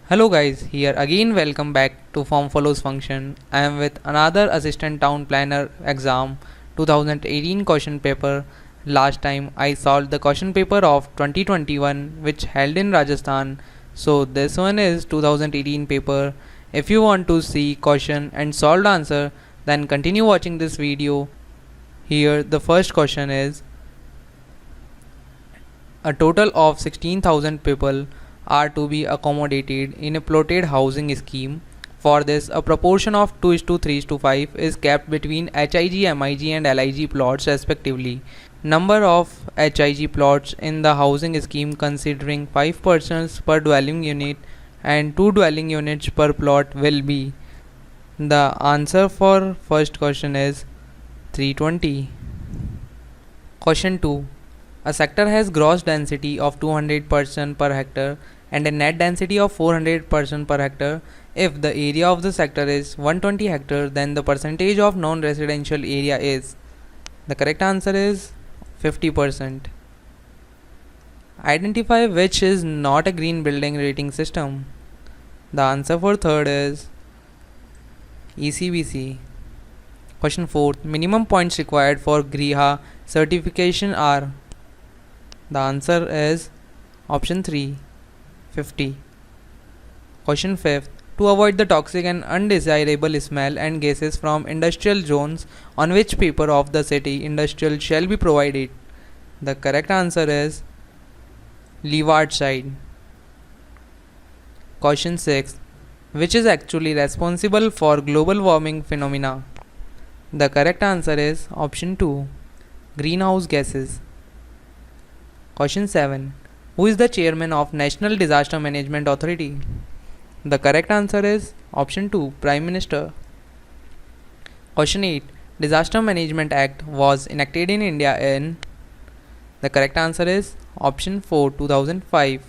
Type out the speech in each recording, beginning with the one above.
Hello guys, here again welcome back to Form Follows function. I am with another Assistant Town Planner exam 2018 question paper. Last time I solved the question paper of 2021 which held in Rajasthan. So this one is 2018 paper. If you want to see question and solved answer, then continue watching this video. Here the first question is: a total of 16,000 people are to be accommodated in a plotted housing scheme. For this, a proportion of 2:3:5 is kept between HIG, MIG and LIG plots respectively. Number of HIG plots in the housing scheme considering 5 persons per dwelling unit and 2 dwelling units per plot will be. The answer for first question is 320. Question 2. A sector has gross density of 200 person per hectare and a net density of 400 person per hectare. If the area of the sector is 120 hectare, then the percentage of non-residential area is. The correct answer is 50%. Identify which is not a green building rating system. The answer for third is ECBC. Question 4. Minimum points required for Griha certification are. The answer is option 3, 50. Question 5. To avoid the toxic and undesirable smell and gases from industrial zones, on which paper of the city industrial shall be provided? The correct answer is leeward side. Question 6. Which is actually responsible for global warming phenomena? The correct answer is option 2, greenhouse gases. Question 7. Who is the chairman of National Disaster Management Authority? The correct answer is option 2, Prime Minister. Question 8. Disaster Management Act was enacted in India in. The correct answer is option 4, 2005.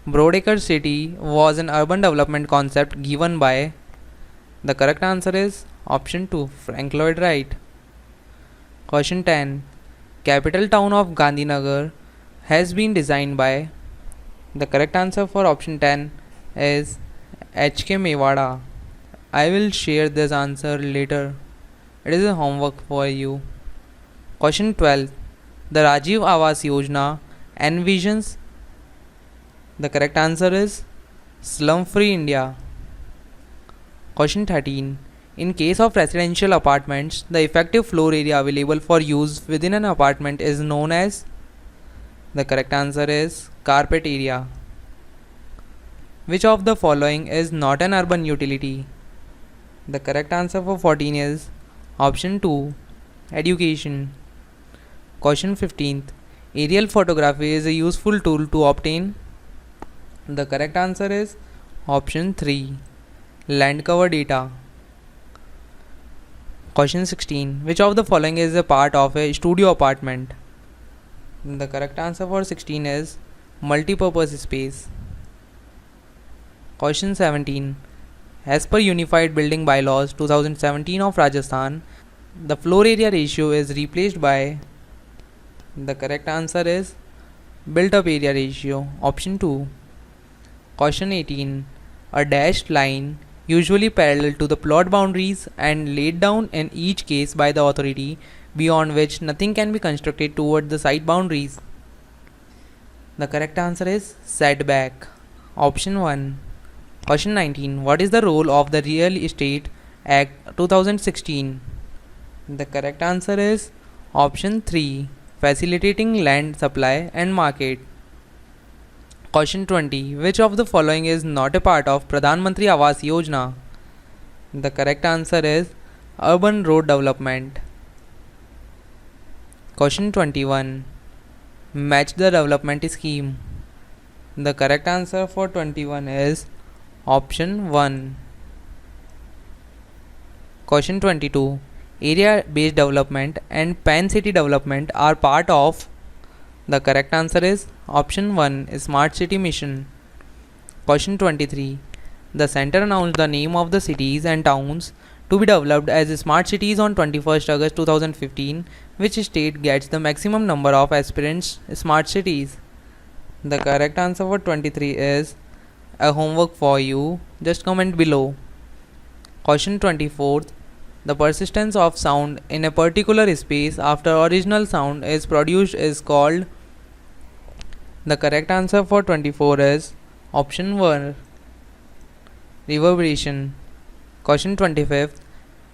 Broadacre city was an urban development concept given by. The correct answer is option 2, Frank Lloyd Wright. Question 10. Capital town of Gandhinagar has been designed by. The correct answer for option 10 is H.K. Mewada. I will share this answer later. It is a homework for you. Question 12. The Rajiv Awas Yojana envisions. The correct answer is Slum Free India. Question 13. In case of residential apartments, the effective floor area available for use within an apartment is known as. The correct answer is carpet area. Which of the following is not an urban utility? The correct answer for 14 is option 2, education. Question 15th. Aerial photography is a useful tool to obtain. The correct answer is option 3, land cover data. Question 16. Which of the following is a part of a studio apartment? The correct answer for 16 is multipurpose space. Question 17. As per Unified Building Bylaws 2017 of Rajasthan, the floor area ratio is replaced by. The correct answer is built up area ratio, option 2. Question 18. A dashed line usually parallel to the plot boundaries and laid down in each case by the authority, beyond which nothing can be constructed toward the site boundaries. The correct answer is setback, option 1. Question 19. What is the role of the Real Estate Act 2016? The correct answer is option 3, facilitating land supply and market. Question 20. Which of the following is not a part of Pradhan Mantri Awas Yojana? The correct answer is urban road development. Question 21. Match the development scheme. The correct answer for 21 is option 1. Question 22. Area based development and Pan City development are part of. The correct answer is option 1, Smart City Mission. Question 23. The center announced the name of the cities and towns to be developed as smart cities on 21st August 2015. Which state gets the maximum number of aspirants smart cities? The correct answer for 23 is a homework for you. Just comment below. Question 24. The persistence of sound in a particular space after original sound is produced is called. The correct answer for 24 is option 1, reverberation. Question 25.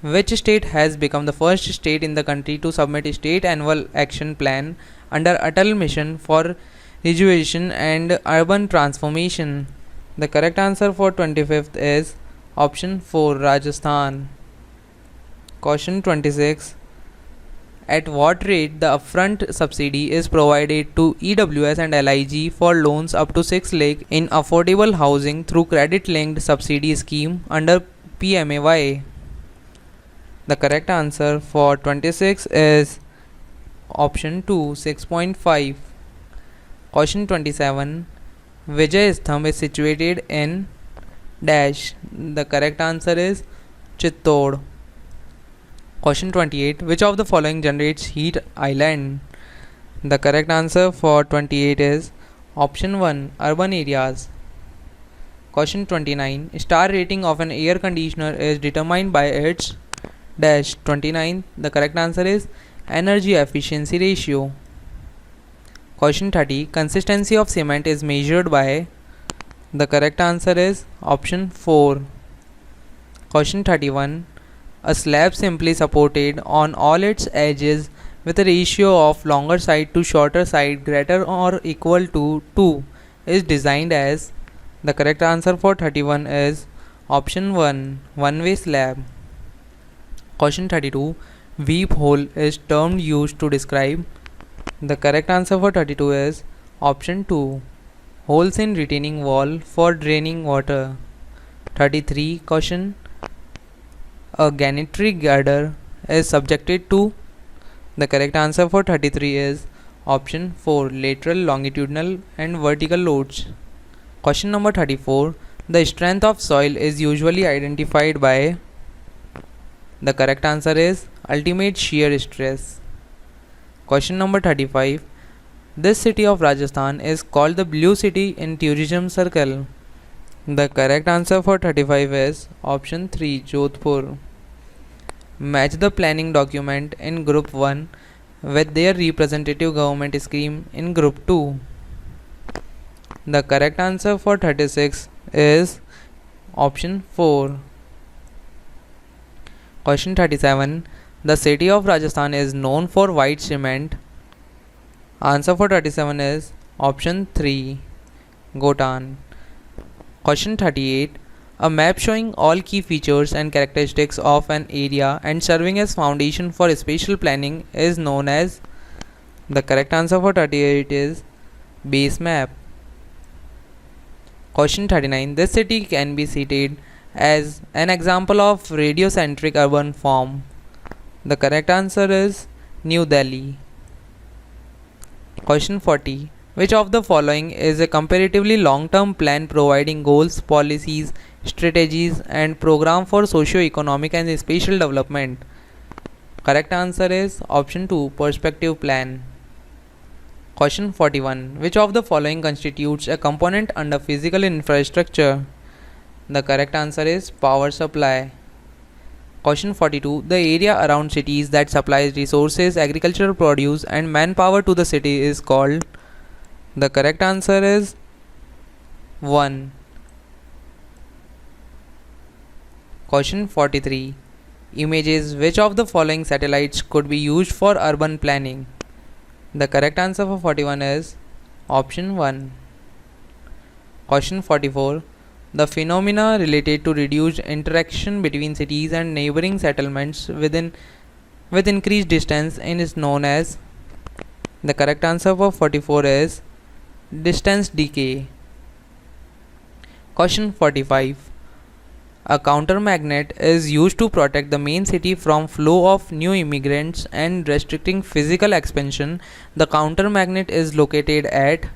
Which state has become the first state in the country to submit a state annual action plan under Atal Mission for Rejuvenation and Urban Transformation? The correct answer for 25th is option 4, Rajasthan. Question 26. At what rate the upfront subsidy is provided to EWS and LIG for loans up to 6 lakh in affordable housing through credit linked subsidy scheme under PMAY? The correct answer for 26 is option 2, 6.5. Question 27. Vijay Sthambh is situated in dash. The correct answer is Chittor. Question 28. Which of the following generates heat island? The correct answer for 28 is option 1, urban areas. Question 29. Star rating of an air conditioner is determined by its dash. 29. The correct answer is energy efficiency ratio. Question 30. Consistency of cement is measured by. The correct answer is option 4. Question 31. A slab simply supported on all its edges with a ratio of longer side to shorter side greater or equal to 2 is designed as. The correct answer for 31 is option 1, one-way slab. Question 32. Weep hole is term used to describe. The correct answer for 32 is option 2, holes in retaining wall for draining water. 33. Question. A gantry girder is subjected to. The correct answer for 33 is option 4, lateral, longitudinal and vertical loads. Question number 34. The strength of soil is usually identified by. The correct answer is ultimate shear stress. Question number 35. This city of Rajasthan is called the Blue City in tourism circle. The correct answer for 35 is option 3, Jodhpur. Match the planning document in group 1 with their representative government scheme in group 2. The correct answer for 36 is option 4. Question 37. The city of Rajasthan is known for white cement. Answer for 37 is option 3, Gotan. Question 38. A map showing all key features and characteristics of an area and serving as foundation for spatial planning is known as. The correct answer for 38 is base map. Question 39. This city can be cited as an example of radiocentric urban form. The correct answer is New Delhi. Question 40. Which of the following is a comparatively long-term plan providing goals, policies, strategies and program for socio-economic and spatial development? Correct answer is option 2, perspective plan. Question 41. Which of the following constitutes a component under physical infrastructure? The correct answer is power supply. Question 42. The area around cities that supplies resources, agricultural produce and manpower to the city is called. The correct answer is 1. Question 43. Images. Which of the following satellites could be used for urban planning? The correct answer for 41 is option 1. Question 44. The phenomena related to reduced interaction between cities and neighboring settlements with increased distance is known as. The correct answer for 44 is distance decay. Question 45. A countermagnet is used to protect the main city from flow of new immigrants and restricting physical expansion. The countermagnet is located at.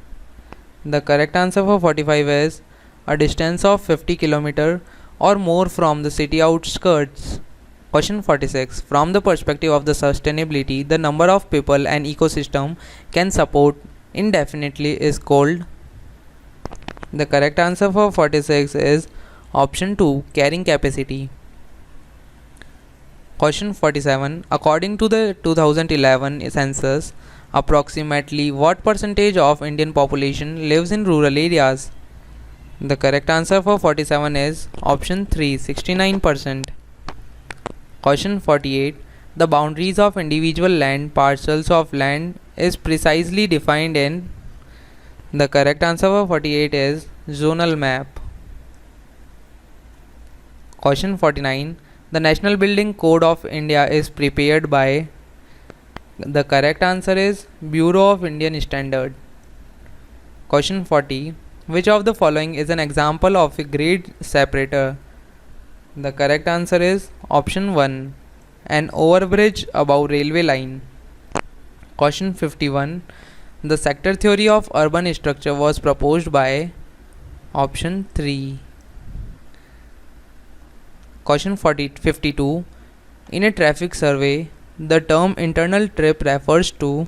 The correct answer for 45 is a distance of 50 km or more from the city outskirts. Question 46. From the perspective of the sustainability, the number of people an ecosystem can support indefinitely is called. The correct answer for 46 is option 2, carrying capacity. Question 47. According to the 2011 census, approximately what percentage of Indian population lives in rural areas? The correct answer for 47 is option 3, 69%. Question 48. The boundaries of individual land parcels of land is precisely defined in. The correct answer for 48 is zonal map. Question 49. The National Building Code of India is prepared by. The correct answer is Bureau of Indian Standard. Question 40. Which of the following is an example of a grade separator? The correct answer is option 1, an overbridge above railway line. Question 51. The sector theory of urban structure was proposed by. Option 3. Question 52. In a traffic survey, the term internal trip refers to.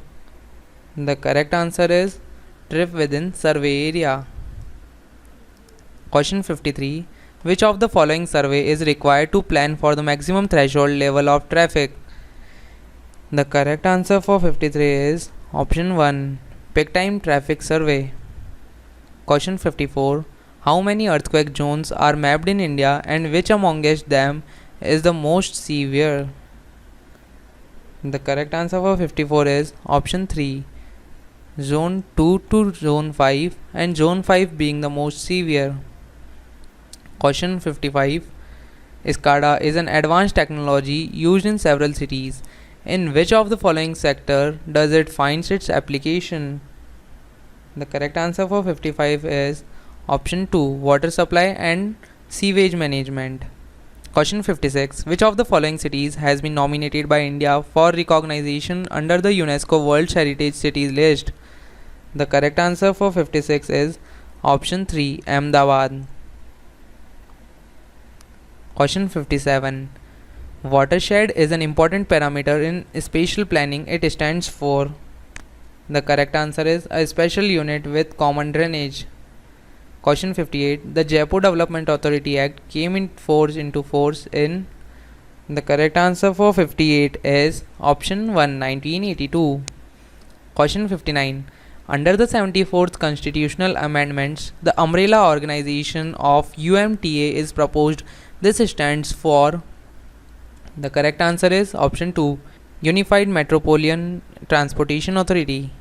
The correct answer is trip within survey area. Question 53. Which of the following survey is required to plan for the maximum threshold level of traffic? The correct answer for 53 is option 1, peak time traffic survey. Question 54. How many earthquake zones are mapped in India and which amongst them is the most severe? The correct answer for 54 is option 3, zone 2 to zone 5, and zone 5 being the most severe. Question 55. SCADA is an advanced technology used in several cities. In which of the following sector does it find its application? The correct answer for 55 is option 2, water supply and sewage management. Question 56. Which of the following cities has been nominated by India for recognition under the UNESCO World Heritage Cities list? The correct answer for 56 is option 3, Ahmedabad. Question 57. Watershed is an important parameter in spatial planning. It stands for. The correct answer is a special unit with common drainage. Question 58. The Jaipur Development Authority Act came into force in. The correct answer for 58 is option 1, 1982. Question 59. Under the 74th Constitutional Amendments, the umbrella organization of UMTA is proposed. This stands for. The correct answer is option 2, Unified Metropolitan Transportation Authority.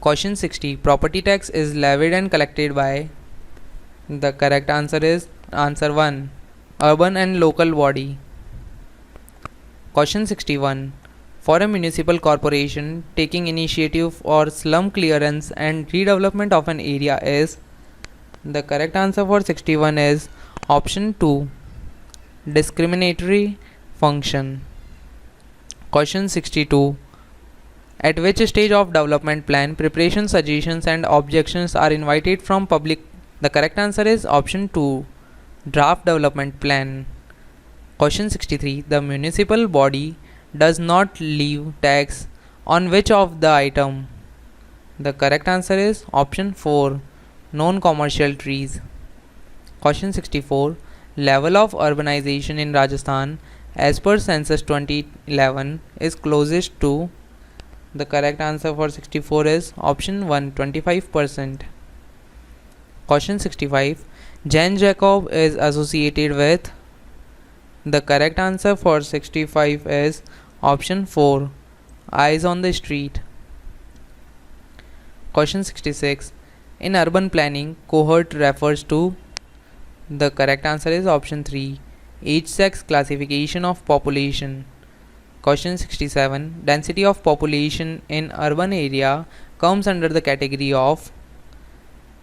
Question 60. Property tax is levied and collected by. The correct answer is answer 1, urban and local body. Question 61. For a municipal corporation taking initiative for slum clearance and redevelopment of an area is. The correct answer for 61 is option 2, discriminatory function. Question 62. At which stage of development plan preparation, suggestions and objections are invited from public? The correct answer is option 2, draft development plan. Question 63. The municipal body does not levy tax on which of the item? The correct answer is option 4, non-commercial trees. Question 64. Level of urbanization in Rajasthan as per census 2011 is closest to. The correct answer for 64 is option 1, 25%. Question 65. Jane Jacob is associated with. The correct answer for 65 is option 4, eyes on the street. Question 66. In urban planning, cohort refers to. The correct answer is option 3, age sex classification of population. Question 67. Density of population in urban area comes under the category of.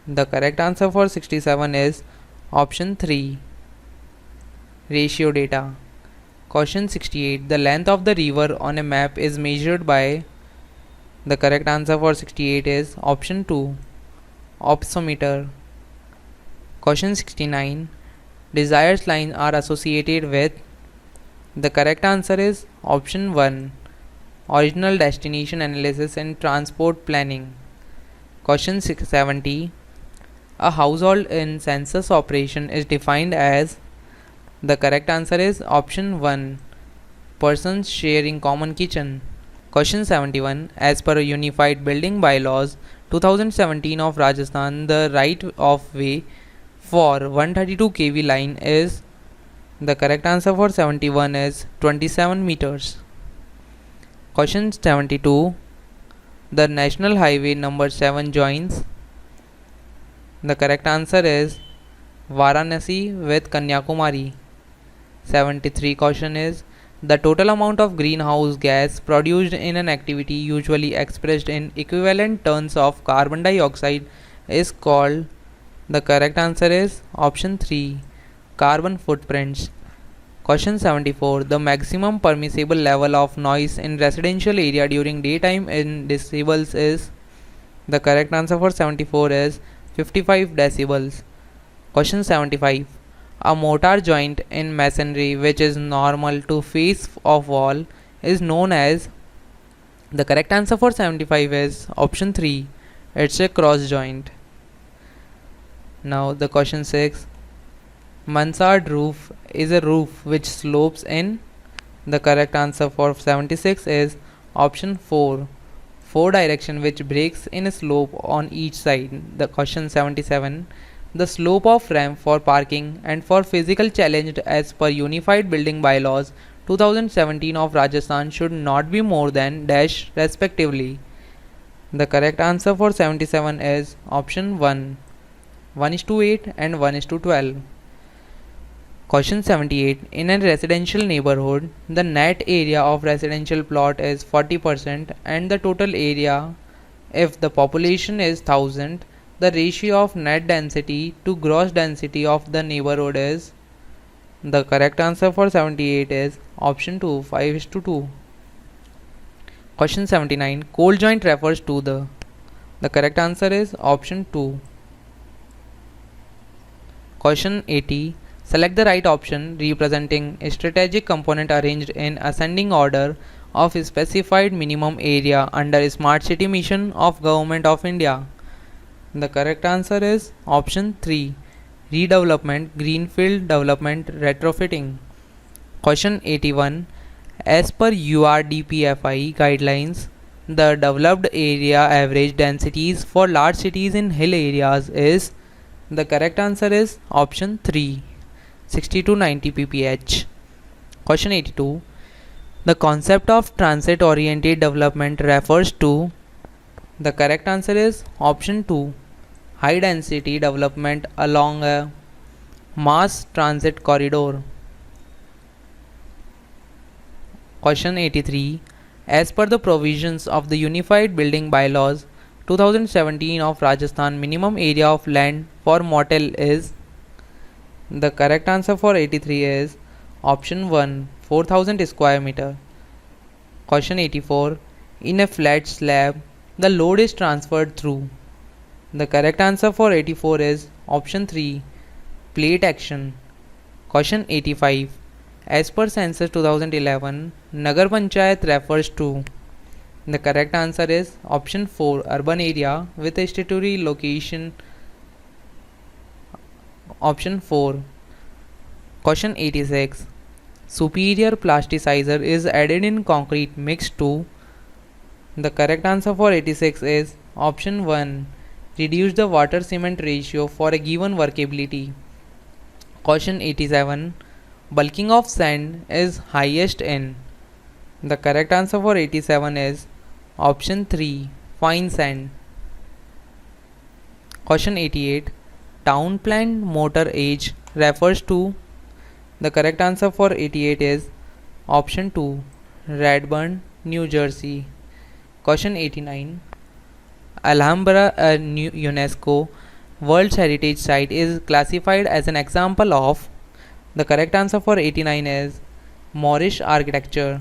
The correct answer for 67 is option 3, ratio data. Question 68. The length of the river on a map is measured by. The correct answer for 68 is option 2, opsometer. Question 69. Desired lines are associated with. The correct answer is option 1, original destination analysis and transport planning. Question 70. A household in census operation is defined as. The correct answer is option 1. Persons sharing common kitchen. Question 71. As per Unified Building Bylaws 2017 of Rajasthan, the right of way for 132 kV line is. The correct answer for 71 is 27 meters. Question 72. The National Highway number 7 joins. The correct answer is Varanasi with Kanyakumari. 73 question is the total amount of greenhouse gas produced in an activity usually expressed in equivalent tons of carbon dioxide is called. The correct answer is option 3, carbon footprints. Question 74. The maximum permissible level of noise in residential area during daytime in decibels is. The correct answer for 74 is 55 decibels. Question 75. A mortar joint in masonry which is normal to face of wall is known as. The correct answer for 75 is option 3. It's a cross joint. Now the question 6. Mansard roof is a roof which slopes in. The correct answer for 76 is option 4. 4 direction which breaks in a slope on each side. The question 77. The slope of ramp for parking and for physical challenged as per Unified Building Bylaws 2017 of Rajasthan should not be more than dash respectively. The correct answer for 77 is option 1. 1:8 and 1:12. Question 78. In a residential neighborhood, the net area of residential plot is 40% and the total area, if the population is 1000, the ratio of net density to gross density of the neighborhood is. The correct answer for 78 is option 2, 5:2. Question 79. Cold joint refers to the. The correct answer is option 2. Question 80. Select the right option representing a strategic component arranged in ascending order of a specified minimum area under Smart City Mission of Government of India. The correct answer is option 3. Redevelopment, greenfield development, retrofitting. Question 81. As per URDPFI guidelines, the developed area average densities for large cities in hill areas is. The correct answer is option 3. 60 to 90 pph. Question 82. The concept of transit oriented development refers to. The correct answer is option 2. High density development along a mass transit corridor. Question 83. As per the provisions of the Unified Building Bylaws 2017 of Rajasthan, minimum area of land for motel is. The correct answer for 83 is option 1, 4000 square meter. Question 84. In a flat slab, the load is transferred through. The correct answer for 84 is option 3, plate action. Question 85. As per census 2011, Nagar Panchayat refers to. The correct answer is option 4, urban area with a statutory location. Option 4. Question 86. Superior plasticizer is added in concrete mix to. The correct answer for 86 is option 1. Reduce the water cement ratio for a given workability. Question 87. Bulking of sand is highest in. The correct answer for 87 is option 3, fine sand. Question 88. Town plan motor age refers to. The correct answer for 88 is option 2, Redburn, New Jersey. Question 89. Alhambra, a UNESCO World Heritage Site, is classified as an example of. The correct answer for 89 is Moorish architecture.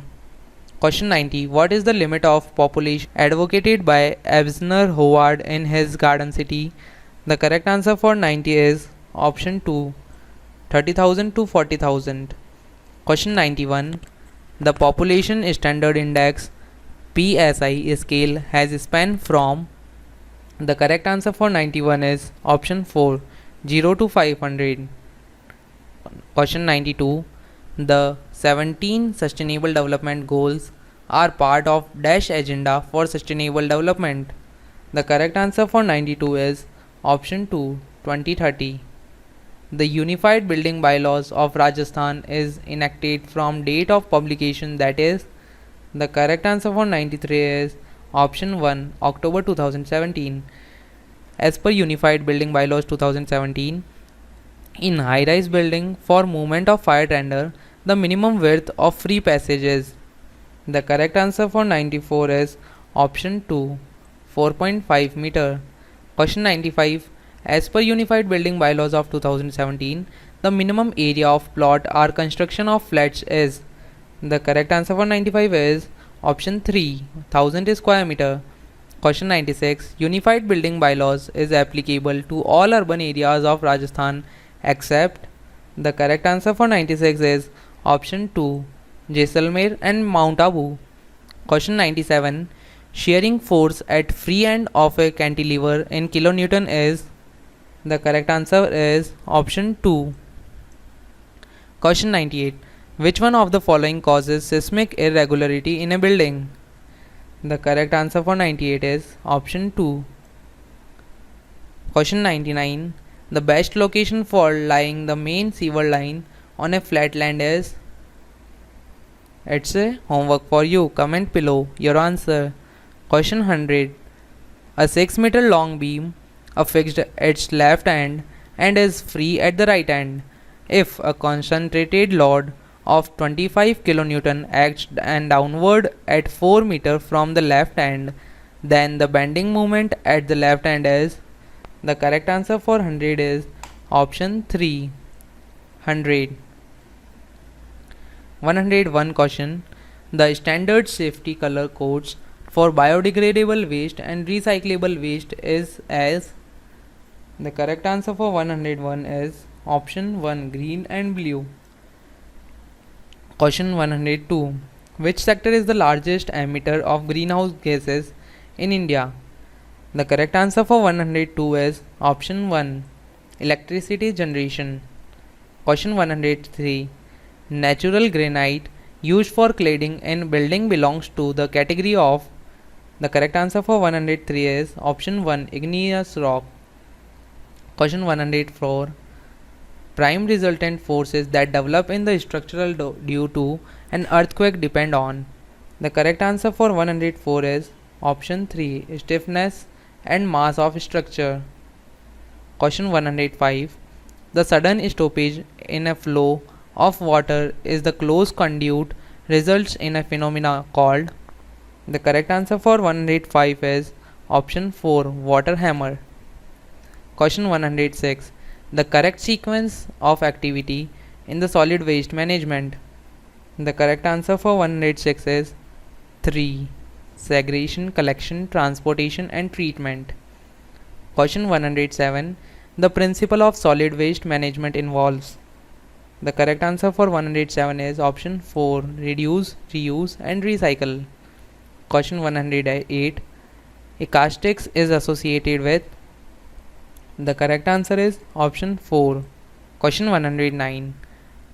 Question 90. What is the limit of population advocated by Ebenezer Howard in his Garden City? The correct answer for 90 is option 2, 30,000 to 40,000. Question 91. The Population Standard Index PSI scale has span from. The correct answer for 91 is option 4, 0 to 500. Question 92. The 17 Sustainable Development Goals are part of Dash Agenda for Sustainable Development. The correct answer for 92 is option 2, 2030. The Unified Building Bylaws of Rajasthan is enacted from date of publication, that is. The correct answer for 93 is option 1, October 2017. As per Unified Building Bylaws 2017, in high-rise building for movement of fire tender, the minimum width of free passage is. The correct answer for 94 is option 2, 4.5 meter. Question 95. As per Unified Building Bylaws of 2017, the minimum area of plot or construction of flats is. The correct answer for 95 is option 3, 1000 square meter. Question 96. Unified Building Bylaws is applicable to all urban areas of Rajasthan except. The correct answer for 96 is option 2, Jaisalmer and Mount Abu. Question 97. Shearing force at free end of a cantilever in kilonewton is. The correct answer is option 2. Question 98. Which one of the following causes seismic irregularity in a building? The correct answer for 98 is option 2. Question 99. The best location for lying the main sewer line on a flat land is. It's a homework for you. Comment below your answer. Question 100. A 6 meter long beam affixed at its left end and is free at the right end. If a concentrated load of 25 kN acts and downward at 4 meter from the left end, then the bending moment at the left end is. The correct answer for 100 is option 3, 100. 101 question. The standard safety color codes for biodegradable waste and recyclable waste is as. The correct answer for 101 is option 1, green and blue. Question 102. Which sector is the largest emitter of greenhouse gases in India? The correct answer for 102 is option 1, electricity generation. Question 103. Natural granite used for cladding in building belongs to the category of. The correct answer for 103 is option 1, igneous rock. Question 104. Prime resultant forces that develop in the structural due to an earthquake depend on. The correct answer for 104 is option 3, stiffness and mass of structure. Question 105. The sudden stoppage in a flow of water is the closed conduit results in a phenomena called. The correct answer for 105 is option 4, water hammer. Question 106. The correct sequence of activity in the solid waste management. The correct answer for 106 is 3, segregation, collection, transportation and treatment. Question 107. The principle of solid waste management involves. The correct answer for 107 is option 4, reduce, reuse and recycle. Question 108. Acoustics is associated with. The correct answer is option 4. Question 109.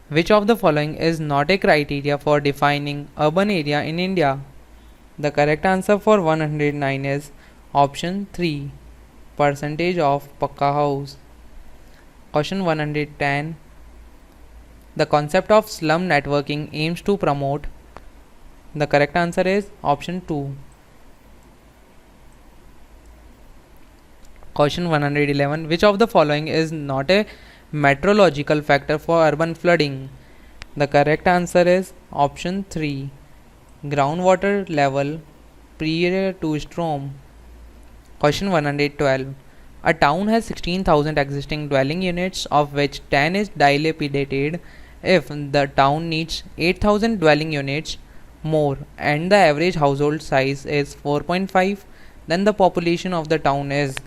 Which of the following is not a criteria for defining urban area in India? The correct answer for 109 is option 3, percentage of Pakka house. Question 110. The concept of slum networking aims to promote. The correct answer is option 2. Question 111. Which of the following is not a meteorological factor for urban flooding? The correct answer is option 3, groundwater level prior to storm. Question 112. A town has 16,000 existing dwelling units, of which 10 is dilapidated. If the town needs 8,000 dwelling units more and the average household size is 4.5, then the population of the town is.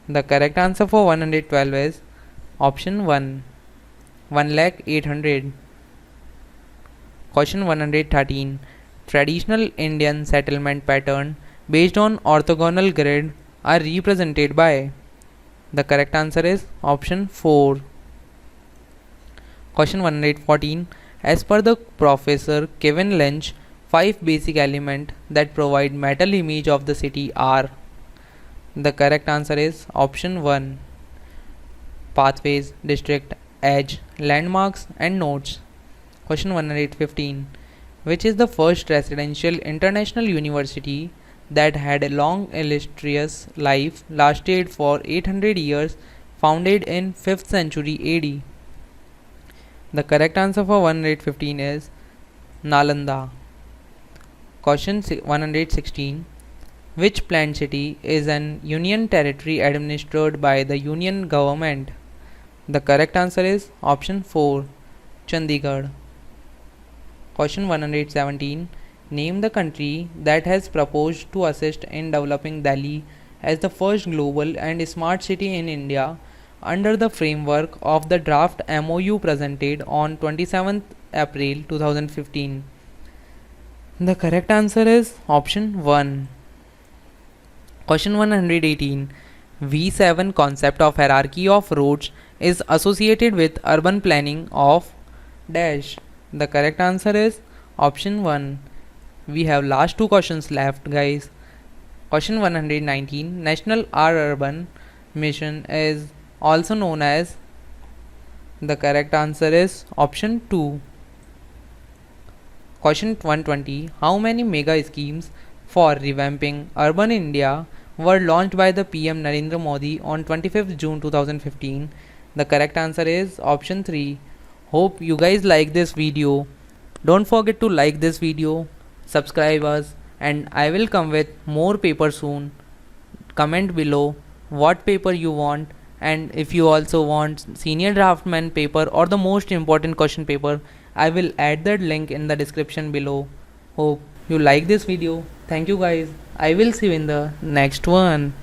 The correct answer for 112 is option 1, 1,800,000. Question 113. Traditional Indian settlement pattern based on orthogonal grid are represented by? The correct answer is option 4. Question 114. As per the Professor Kevin Lynch, 5 basic elements that provide mental image of the city are? The correct answer is option 1. Pathways, district, edge, landmarks and nodes. Question 115. Which is the first residential international university that had a long illustrious life, lasted for 800 years, founded in 5th century AD? The correct answer for 115 is Nalanda. Question 116. Which planned city is an union territory administered by the union government? The correct answer is option 4. Chandigarh. Question 117. Name the country that has proposed to assist in developing Delhi as the first global and smart city in India under the framework of the draft MOU presented on 27th April 2015. The correct answer is option 1. Question 118. V7 concept of hierarchy of roads is associated with urban planning of dash. The correct answer is option 1. We have last 2 questions left, guys. Question 119. National R-Urban Mission is also known as? The correct answer is option 2. Question 120. How many mega schemes for revamping urban India were launched by the PM Narendra Modi on 25th June 2015? The correct answer is option 3. Hope you guys like this video. Don't forget to like this video, subscribe us, and I will come with more paper soon. Comment below what paper you want, and if you also want senior draftman paper or the most important question paper, I will add that link in the description below. Hope you like this video. Thank you guys. I will see you in the next one.